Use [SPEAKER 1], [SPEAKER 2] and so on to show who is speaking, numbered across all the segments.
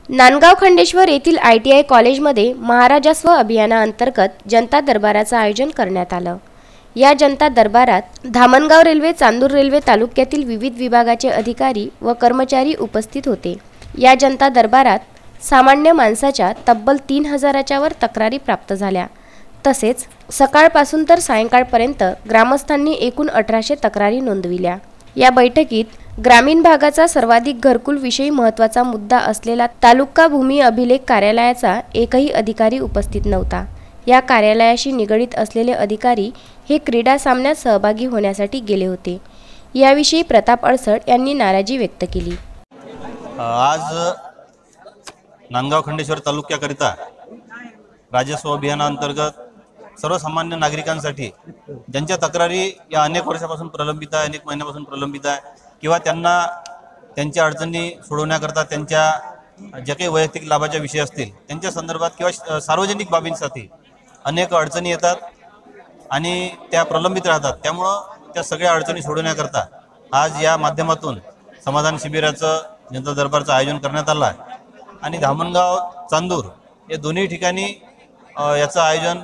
[SPEAKER 1] नांदगाव खंडेश्वर येथील ITI कॉलेजमध्ये महाराजस्व अभियानाअंतर्गत जनता दरबाराचं आयोजन करण्यात आलं। या जनता दरबारात धामणगाव रेल्वे, चांदूर रेल्वे तालुक्यातील विविध विभागाचे अधिकारी व कर्मचारी उपस्थित होते। या जनता दरबारात सामान्य माणसाच्या तब्बल 3000च्या वर तक्रारी प्राप्त झाल्या। तसेच सकाळपासून तर सायंकाळपर्यंत ग्रामस्थांनी एकूण 1800 तक्रारी नोंदविल्या। या बैठकीत ग्रामीण भागाचा सर्वाधिक घरकुल विषयी महत्त्वाचा मुद्दा असलेला तालुका भूमी अभिलेख कार्यालयाचा एकही अधिकारी उपस्थित नव्हता। या कार्यालयाशी निगडित असलेले अधिकारी हे क्रीडा सामन्यात सहभागी होण्यासाठी गेले होते। याविषयी प्रताप अडसड यांनी नाराजी व्यक्त केली।
[SPEAKER 2] आज नांदगाव खंडेश्वर तालुक्याकरिता राजस्व अभियानाअंतर्गत सर्वसामान्य नागरिकांसाठी ज्यांच्या तक्रारी या अनेक वर्षापासून प्रलंबित आहे, अनेक महिन्यापासून प्रलंबित आहे किंवा त्यांना त्यांच्या अडचणी सोडवण्याकरता त्यांच्या जे काही वैयक्तिक लाभाचे विषय असतील त्यांच्या संदर्भात किंवा सार्वजनिक बाबींसाठी अनेक अडचणी येतात आणि त्या प्रलंबित राहतात। त्यामुळं त्या सगळ्या अडचणी सोडवण्याकरता आज या माध्यमातून समाधान शिबिराचं जनता दरबारचं आयोजन करण्यात आलं आहे आणि धामणगाव, चांदूर या दोन्ही ठिकाणी याचं आयोजन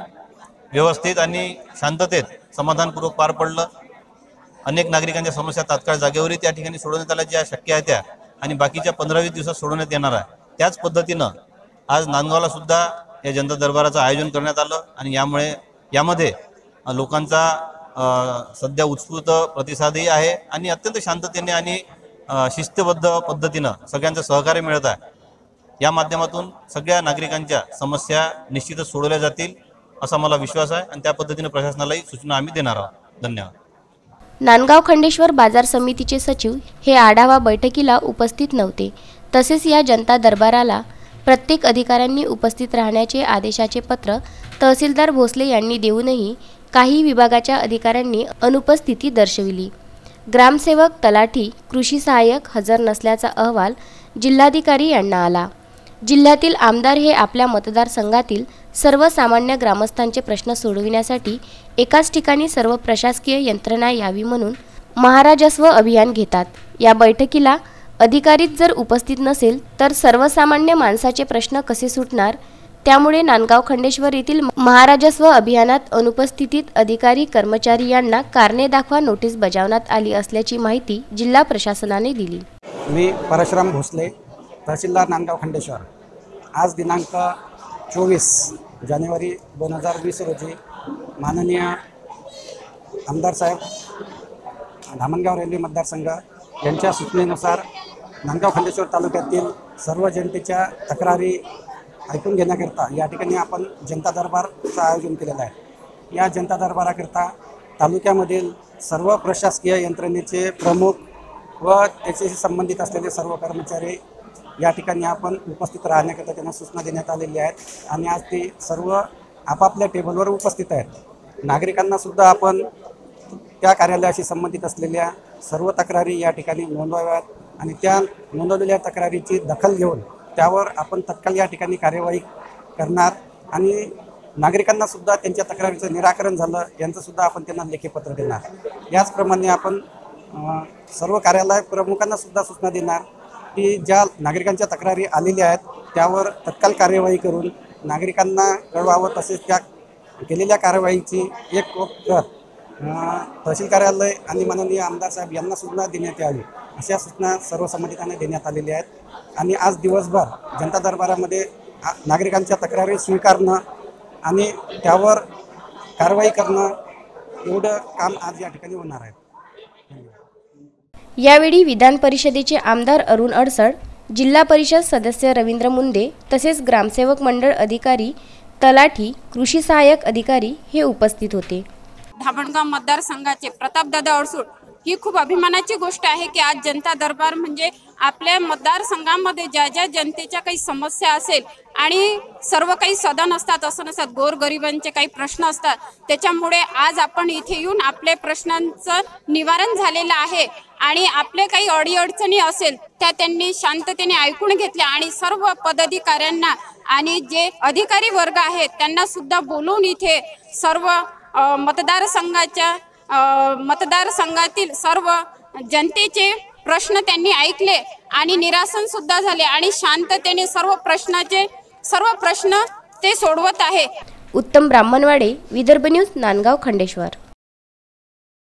[SPEAKER 2] व्यवस्थित आणि शांततेत समाधानपूर्वक पार पडलं। अनेक नागरिकांच्या समस्या तात्काळ जागेवरही त्या ठिकाणी सोडवण्यात आल्या ज्या शक्य आहे त्या, आणि बाकीच्या 15-20 दिवसात सोडवण्यात येणार आहे। त्याच पद्धतीनं आज नांदगावला सुद्धा या जनता दरबाराचं आयोजन करण्यात आलं आणि यामध्ये लोकांचा सध्या उत्स्फूर्त प्रतिसादही आहे आणि अत्यंत शांततेने आणि शिस्तबद्ध पद्धतीनं सगळ्यांचं सहकार्य मिळत आहे। या माध्यमातून सगळ्या नागरिकांच्या समस्या निश्चितच सोडवल्या जातील असा मला विश्वास आहे आणि त्या पद्धतीने प्रशासनालाही सूचना आम्ही देणार आहोत। धन्यवाद।
[SPEAKER 1] नांदगाव खंडेश्वर बाजार समितीचे सचिव हे आढावा बैठकीला उपस्थित नव्हते। तसेच या जनता दरबाराला प्रत्येक अधिकाऱ्यांनी उपस्थित राहण्याचे आदेशाचे पत्र तहसीलदार भोसले यांनी देऊनही काही विभागाच्या अधिकाऱ्यांनी अनुपस्थिती दर्शविली। ग्रामसेवक, तलाठी, कृषी सहाय्यक हजर नसल्याचा अहवाल जिल्हाधिकारी यांना आला। जिल्ह्यातील आमदार हे आपल्या मतदारसंघातील सर्वसामान्य ग्रामस्थांचे प्रश्न सोडविण्यासाठी एकाच ठिकाणी सर्व प्रशासकीय यंत्रणा यावी म्हणून महाराजस्व अभियान घेतात। या बैठकीला अधिकारीच जर उपस्थित नसेल तर सर्वसामान्य माणसाचे प्रश्न कसे सुटणार? त्यामुळे नांदगाव खंडेश्वर येथील महाराजस्व अभियानात अनुपस्थितीत अधिकारी, कर्मचारी यांना कारणे दाखवा नोटीस बजावण्यात आली असल्याची माहिती जिल्हा प्रशासनाने दिली।
[SPEAKER 3] मी परशुराम भोसले, तहसीलदार नांदगाव खंडेश्वर। आज दिनांक 24 जानेवारी 2020 रोजी माननीय आमदार साहेब, धामणगाव रेल्वे मतदारसंघ यांच्या सूचनेनुसार नांदगाव खंडेश्वर तालुक्यातील सर्व जनतेच्या तक्रारी ऐकून घेण्याकरता या ठिकाणी आपण जनता दरबारचं आयोजन केलेलं आहे। या जनता दरबाराकरता तालुक्यामधील सर्व प्रशासकीय यंत्रणेचे प्रमुख व त्याच्याशी संबंधित असलेले सर्व कर्मचारी या ठिकाणी आपण उपस्थित राहण्याकरता त्यांना सूचना देण्यात आलेली आहेत आणि आज ते सर्व आपापल्या टेबलवर उपस्थित आहेत। नागरिकांनासुद्धा आपण त्या कार्यालयाशी संबंधित असलेल्या सर्व तक्रारी या ठिकाणी नोंदवाव्यात आणि त्या नोंदवलेल्या तक्रारीची दखल घेऊन त्यावर आपण तत्काळ या ठिकाणी कार्यवाही करणार आणि नागरिकांनासुद्धा त्यांच्या तक्रारीचं निराकरण झालं यांचंसुद्धा आपण त्यांना लेखी पत्र देणार। याचप्रमाणे आपण सर्व कार्यालय प्रमुखांनासुद्धा सूचना देणार की ज्या नागरिकांच्या तक्रारी आलेल्या आहेत त्यावर तत्काळ कार्यवाही करून नागरिकांना कळवावं। तसेच त्या केलेल्या कार्यवाहीची एक प्रत तहसील कार्यालय आणि माननीय आमदार साहेब यांना सुद्धा देण्यात यावी अशा सूचना सर्व संबंधितांना देण्यात आलेल्या आहेत। आणि आज दिवसभर जनता दरबारामध्ये नागरिकांच्या तक्रारी स्वीकारणं आणि त्यावर कारवाई करणं एवढं काम आज या ठिकाणी होणार आहे।
[SPEAKER 1] यावेळी विधान परिषदेचे आमदार अरुण अडसड, जिल्हा परिषद सदस्य रवींद्र मुंदे तसेच ग्रामसेवक मंडळ अधिकारी, तलाठी, कृषी सहाय्यक अधिकारी हे उपस्थित होते।
[SPEAKER 4] धामणगाव मतदारसंघाचे प्रतापदादा अडसूड ही खूप अभिमानाची गोष्ट आहे की आज जनता दरबार म्हणजे आपल्या मतदारसंघामध्ये ज्या ज्या जनतेच्या काही समस्या असेल आणि सर्व काही सदन असतात असं नसतात, गोरगरिबांचे काही प्रश्न असतात, त्याच्यामुळे आज आपण इथे येऊन आपल्या प्रश्नांचं निवारण झालेलं आहे आणि आपले काही अडीअडचणी असेल त्या त्यांनी शांततेने ऐकून घेतल्या आणि सर्व पदाधिकाऱ्यांना आणि जे अधिकारी वर्ग आहेत त्यांना सुद्धा बोलवून इथे सर्व मतदारसंघातील सर्व जनतेचे प्रश्न त्यांनी ऐकले आणि निरासन सुद्धा झाले आणि शांततेने सर्व प्रश्न ते सोडवत आहे.
[SPEAKER 1] उत्तम ब्राह्मणवाडे, विदर्भ न्यूज, नांदगाव खंडेश्वर.